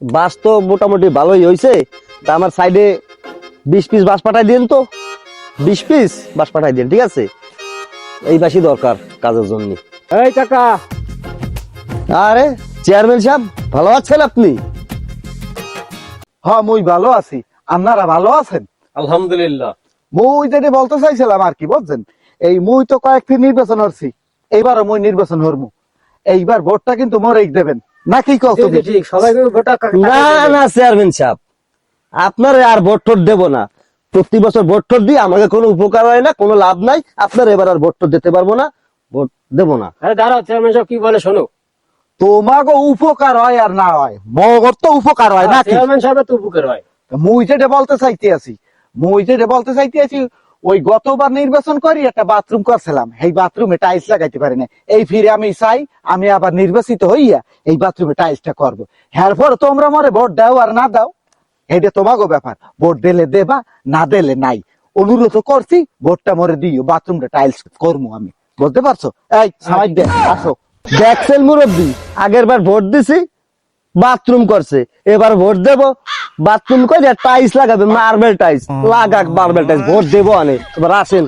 বাস তো মোটামুটি ভালোই হয়েছে। তা আমার সাইডে 20 পিস বাস পাঠাই দিন তো, 20 পিস বাস পাঠাই দিন, ঠিক আছে? এই বাসই দরকার কাজের জন্য। এই কাকা, আরে চেয়ারম্যান সাহেব, ভালো আছেন আপনি? হ্যাঁ মুই ভালো আছি, আপনারা ভালো আছেন? আলহামদুলিল্লাহ। মুই যেটা বলতে চাইছিলাম আর কি বুঝছেন, এই মুই তো কয়েকটি নির্বাচন হচ্ছি, এইবারও মুই নির্বাচন হরমু। এইবার ভোটটা কিন্তু মোরেই দেবেন নাকি কত? ঠিক, সবাই ভোটা না না চেয়ারম্যান সাহেব, আপনার আর ভোট টোট দেবো না। প্রতি বছর ভোট টোট দিয়ে আমাকে কোনো উপকার হয় না, কোনো লাভ নাই। আপনার এবার আর ভোট টোট দিতে পারবো না, ভোট দেবো না। আরে দাঁড়াও, চেয়ারম্যান সাহেব কি বলে শোনো। তোমাকে উপকার হয় আর না হয়, মগর তো উপকার হয় নাকি? চেয়ারম্যান সাহেবের তো উপকার হয়। মুই যেটা বলতে চাইতে আছি, ওই গতবার নির্বাচন করি একটা বাথরুম করছিলাম, এই বাথরুমে টাইলস লাগাইতে পারি না। এই ফিরে আমি চাই আমি আবার নির্বাচিত হইয়া এই বাথরুমে টাইলসটা করবো। এরপর তোমরা মরে ভোট দাও আর না দাও, এটা তোমাকে ব্যাপার। ভোট দিলে দেবা, না দিলে নাই। অনুরোধ করছি, ভোটটা মরে দিও, বাথরুমটা টাইলস করবো আমি, বুঝতে পারছো? এই সামাই দে, আসো। দেখছেন মুরব্বী, আগের বার ভোট দিছি, বাথরুম করছে। এবার ভোট দেবো, বাথরুম করে টাইলস লাগাবে, মার্বেল টাইলস লাগাক, মার্বেল টাইলস ভোট দেবো। আনে এবার আসেন।